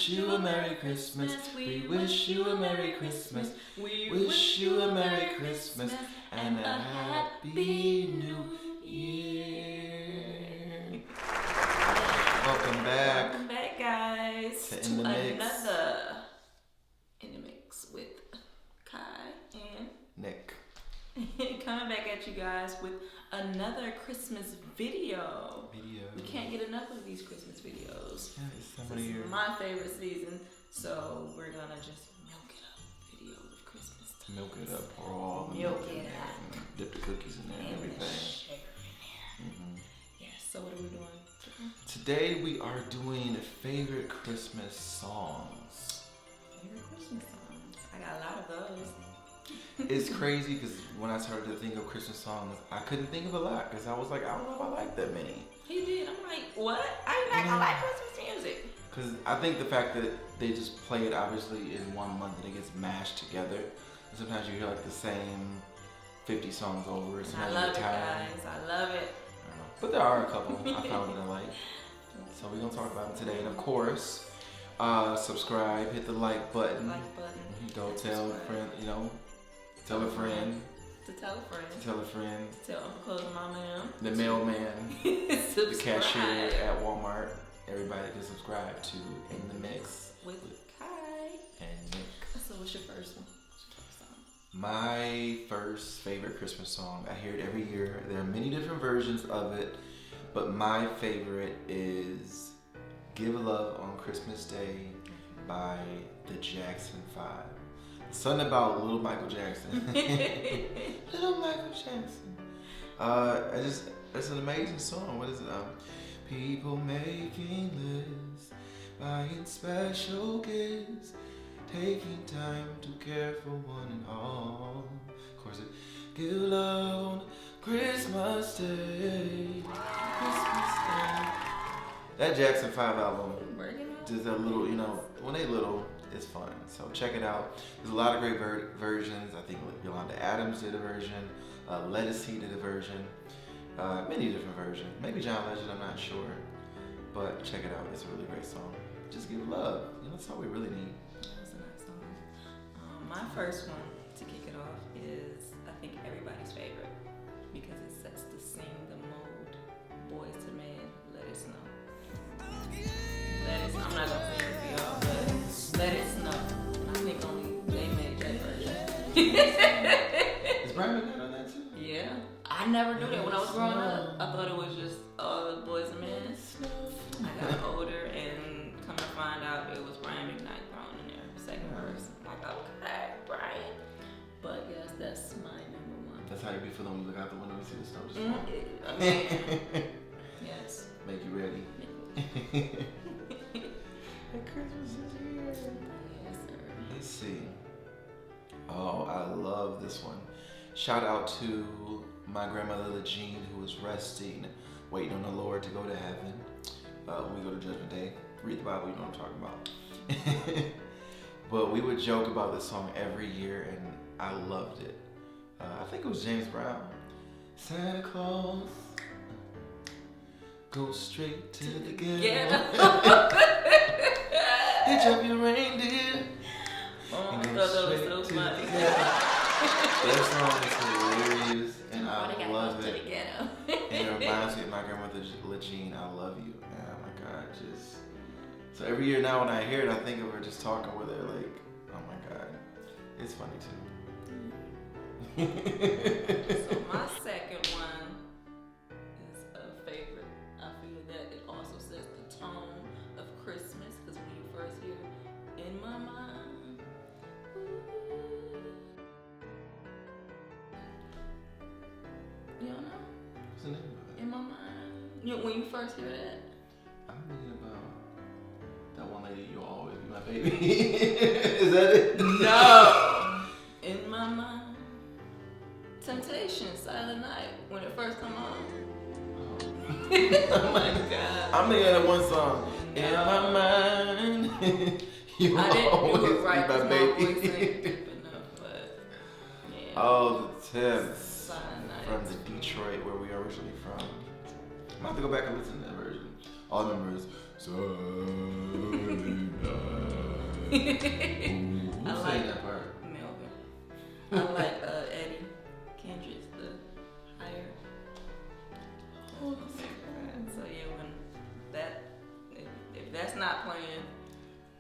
wish you a Merry Christmas. We wish you a Merry Christmas. We wish you a Merry Christmas and a Happy New Year. Welcome back. Welcome back, guys, to In the Mix. Another In the Mix with Kai and Nick. Coming back at you guys with another Christmas video. We can't get enough of these Christmas videos. Yeah, it's time of the year. This is my favorite season, so we're gonna just milk it up. Video of Christmas time. Milk it up, pour all the Milk milk in it there, up. and dip the cookies in there and everything. Sugar in there. Yes. So what are we doing? Today we are doing favorite Christmas songs. Favorite Christmas songs. I got a lot of those. It's crazy because when I started to think of Christmas songs, I couldn't think of a lot because I was like, I don't know if I like that many. He did. I'm like, what? I like Christmas music. Because I think the fact that they just play it obviously in 1 month and it gets mashed together. And sometimes you hear like the same 50 songs over. And I love it, guys. I love it. But there are a couple I found that I like. So we're going to talk about them today. And of course, subscribe, hit the like button. Like button. Go tell a friend, tell a friend. To tell a friend. Tell a friend. Tell Uncle Close and Mama and them. The mailman. The cashier Subscribe. at Walmart. Everybody can subscribe to In the Mix With Kai. and Nick. So what's your first one? My first favorite Christmas song. I hear it every year. There are many different versions of it, but my favorite is Give Love on Christmas Day by the Jackson 5. Something about Little Michael Jackson. Little Michael Jackson. It's an amazing song. What is it? People making lists, buying special gifts, taking time to care for one and all. Of course, it give love on Christmas Day. Christmas Day. That Jackson 5 album, just a little, when they little, it's fun. So check it out. There's a lot of great versions. I think Yolanda Adams did a version. Lettucey did a version. Many different versions. Maybe John Legend, I'm not sure. But check it out. It's a really great song. Just give love. That's all we really need. That's a nice song. My first one to kick it off is, I think, everybody's favorite because it sets the scene, the mode. Boys to Men, Let It Snow. I'm not gonna sing it for y'all, but Let It Snow. I think only they made that version. Is Brian McKnight on that too? Yeah. I never knew that when I was growing up. I thought it was just Boys and Men. I got older and come to find out it was Brian McKnight thrown in there. Second verse. I'm like, okay, Brian. But yes, that's my number one. That's how you be feeling when you look out the window and see the snow just I mean, yes. Make you ready. Christmas is here. Yes, sir. Let's see. Oh, I love this one. Shout out to my grandmother, Jean, who was resting, waiting on the Lord to go to heaven. When we go to Judgment Day, read the Bible, you know what I'm talking about. But we would joke about this song every year, and I loved it. I think it was James Brown. Santa Claus, go straight to the ghetto. Hitch up your reindeer. Oh, I thought that was so funny. That song is hilarious, and I love it. To the ghetto. And it reminds me of my grandmother, Jean. I love you. Oh my God, so every year now when I hear it, I think of her just talking with her, like, oh my God, it's funny too. So my second one is a favorite. I feel that it also sets the tone of Christmas because when you first hear In My Mind. You don't know? What's the name of it? In My Mind. When you first hear that? I'm thinking about that one lady, You'll Always Be My Baby. Is that it? No. In My Mind. Temptation, Silent Night, when it first come on. Oh my God. I'm thinking of that one song. In my mind, you I didn't always do it right be my because my baby. voice ain't deep enough, but yeah. Oh, the Thames Silent Night. from the Detroit, where we are originally from. I'm gonna have to go back and listen to that version. All I remember is Silent Night. Who's I saying like that part? Melvin. I like Eddie Kendricks, the higher. So yeah, when that if that's not playing,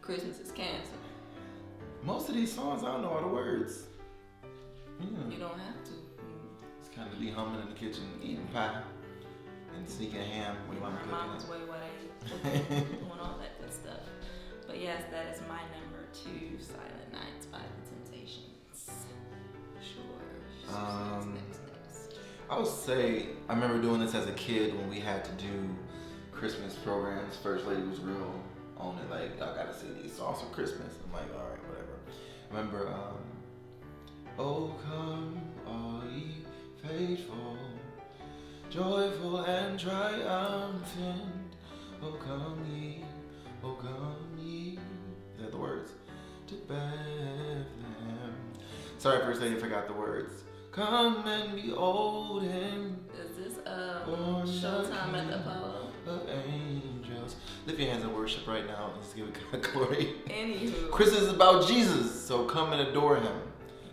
Christmas is canceled. Most of these songs, I don't know all the words. You don't have to. It's kind of be humming in the kitchen, eating pie, and sneaking ham when your mama My cooking mama's it. way while they doing all that good stuff. But yes, that is my number 2, Silent Nights by The Temptations. Sure. Next. I would say I remember doing this as a kid when we had to do Christmas programs. First Lady was real on it, like, I gotta sing these songs for Christmas. I'm like, all right, whatever. Remember, oh come all ye faithful, joyful and triumphant. Oh come ye, is that the words? To Bethlehem. Sorry, First Lady, I forgot the words. Come and behold him. Is this Showtime at the Apollo? Of angels. Lift your hands in worship right now. Let's give God glory. Anywho. Christmas is about Jesus, so come and adore him.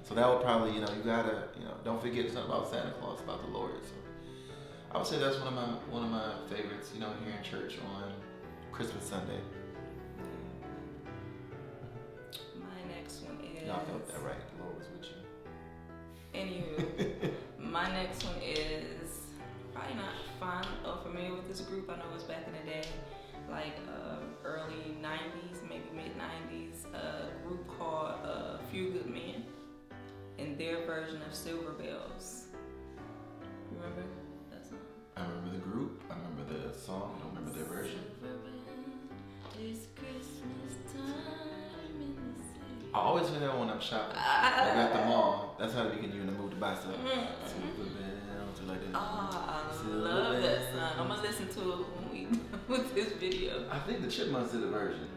So that would probably, you gotta, don't forget it's not about Santa Claus, it's about the Lord. So I would say that's one of my favorites, here in church on Christmas Sunday. My next one is. Y'all felt that right? The Lord was with you. Anywho, my next one is probably not fun or familiar with this group. I know it was back in the day, like early 90s, maybe mid 90s, a group called Few Good Men and their version of Silver Bells. Remember that song? I remember the group, I remember the song, I don't remember their version. It's Christmas time in the city. I always hear that when I'm shopping. Like at the mall. That's how you can do in the mood to buy stuff. Silver bells, like that. I love that song. I'm gonna listen to it when we with this video. I think the Chipmunks did a version.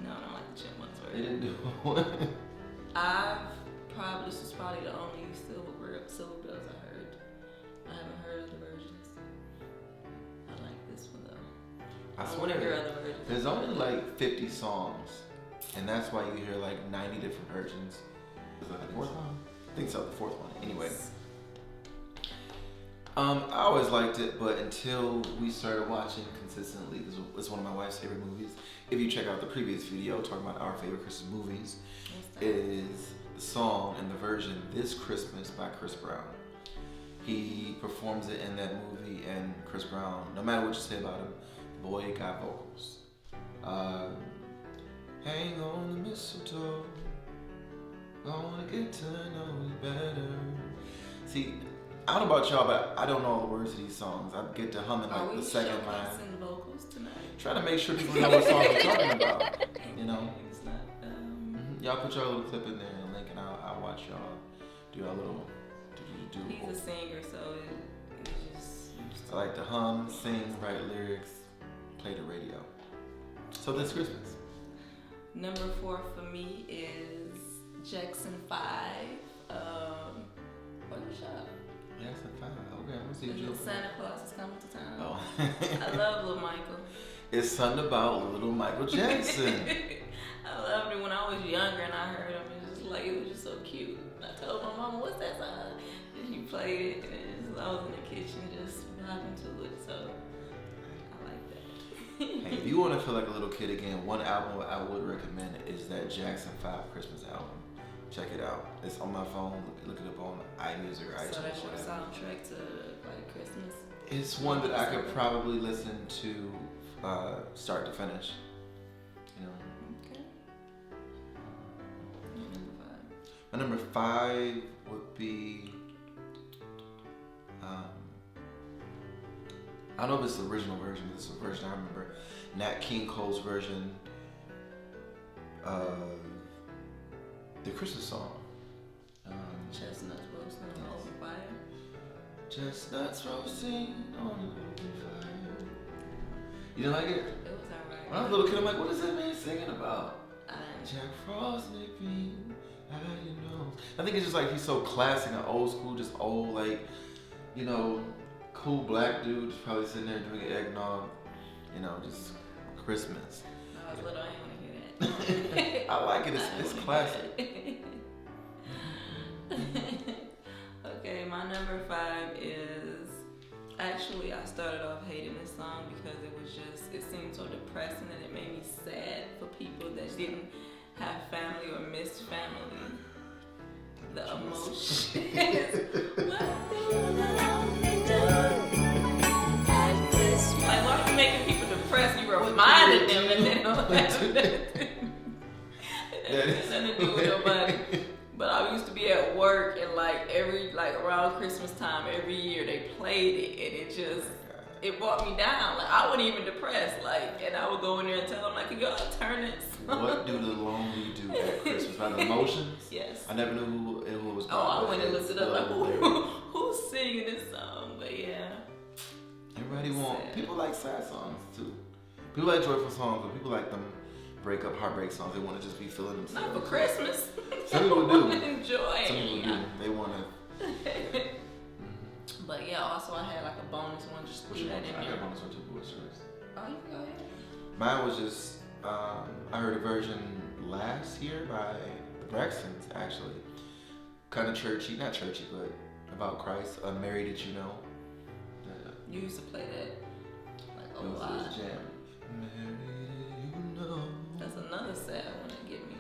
No, I don't like the Chipmunks They version. didn't do one. This is probably the only Silver Bells I heard. I haven't heard of the versions. I like this one though. I want to hear swear, other versions. there's only like 50 songs, and that's why you hear like 90 different versions. Is that the fourth one? I think so, the fourth one. Anyway. I always liked it, but until we started watching consistently, this is one of my wife's favorite movies. If you check out the previous video talking about our favorite Christmas movies, is the song and the version This Christmas by Chris Brown. He performs it in that movie, and Chris Brown, no matter what you say about him, the boy got vocals. Hang on the mistletoe, gonna get to know you better. See, I don't know about y'all, but I don't know all the words of these songs. I get to humming like the second line. Vocals tonight? Trying to make sure people know what songs we're talking about. It's not. Y'all put your little clip in there and link, and I'll watch y'all do our little do. He's a singer, so it's just. I like to hum, sing, write lyrics, play the radio. So this Christmas. Number 4 for me is Jackson 5. What is up? Jackson 5. Okay, I'm gonna see what you're Santa Claus is coming to town. Oh. I love Little Michael. It's something about little Michael Jackson. I loved it when I was younger and I heard him. It was just so cute. And I told my mama, "What's that song?" And she played it, and I was in the kitchen just vibing to it. So I like that. Hey, if you want to feel like a little kid again, one album I would recommend is that Jackson 5 Christmas album. Check it out. It's on my phone. Look it up on iMusic or iTunes. So that's your whatever. soundtrack to like Christmas? It's one that I could probably listen to start to finish. Okay. My number 5 would be I don't know if it's the original version, but it's the version I remember. Nat King Cole's version of the Christmas song. Chestnuts roasting on an open fire. Chestnuts roasting on an open fire. You didn't like it? It was alright. When I was a little kid, I'm like, what is that man singing about? I Jack Frost nipping at your nose. I think it's just like he's so classic and old school, just old, like, cool black dude just probably sitting there drinking eggnog, just Christmas. I was little, I didn't want to hear that. I I like it. It's classic. Okay, my number 5 is actually I started off hating this song because it seemed so depressing and it made me sad for people that didn't have family or missed family. The emotions. Like, why are you making people depressed? You reminded them that they don't have nothing to do with nobody. But I used to be at work and around Christmas time every year they played it and it brought me down. Like I wasn't even depressed. And I would go in there and tell them can y'all turn it? What do the lonely do at Christmas? By the emotions? Yes. I never knew who it was. I went and looked it up. Who's singing this song? But yeah. People like sad songs too. People like joyful songs, but people like them breakup, heartbreak songs. They want to just be feeling themselves. Not for Christmas. Some people do. Enjoy. Some people do. They want to. But yeah, also I had a bonus one. Just threw that in there. I got a bonus one too. What's yours? Oh, you go ahead. Mine was just, I heard a version last year by the Braxtons, actually. Kind of churchy, not churchy, but about Christ. Mary, Did You Know? You used to play that a lot. It was jam. Mary, did you know? That's another sad one that get me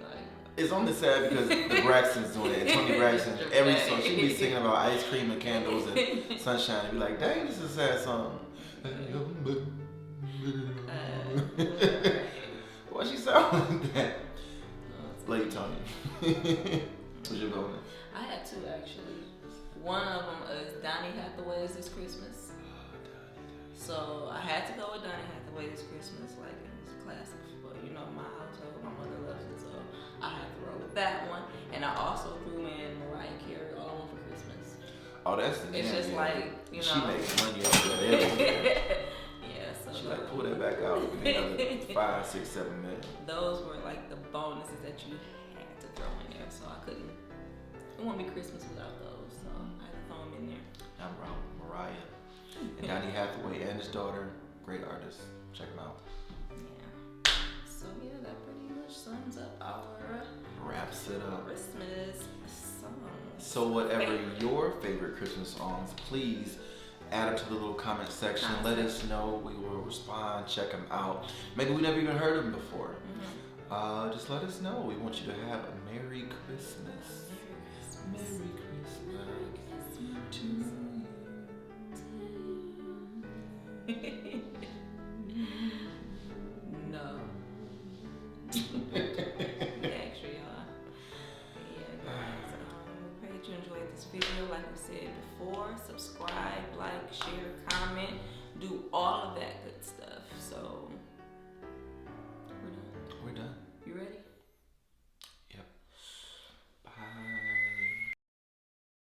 It's only sad because the Braxton's doing it. And Toni Braxton, every song, she'd be singing about ice cream and candles and sunshine and be like, dang, this is a sad song. Why she sound like that? Lady Toni. What's your bonus? I had two actually. One of them is Donny Hathaway's This Christmas. So I had to go with Donny Hathaway This Christmas. It was a classic for my household. My mother loves it, so I had to roll with that one. And I also threw in Mariah Carey All I Want for Christmas. Oh, that's the It's just She makes money off that everywhere. Yeah, so she pull that back out with another 5, 6, 7 minutes. Those were the bonuses that you had to throw in there, so I couldn't. It won't be Christmas without those, so I had to throw them in there. I'm wrong, Mariah. And Donny Hathaway and his daughter, great artists. Check them out. Yeah. So yeah, that pretty much sums up our wraps it up. Christmas songs. So whatever your favorite Christmas songs, please add them to the little comment section. Let us know. We will respond. Check them out. Maybe we never even heard them before. Mm-hmm. Just let us know. We want you to have a Merry Christmas. Merry Christmas to you. No. Actually, y'all. Yeah, guys. We pray that you enjoyed this video. Like we said before, subscribe, like, share, comment, do all of that good stuff. So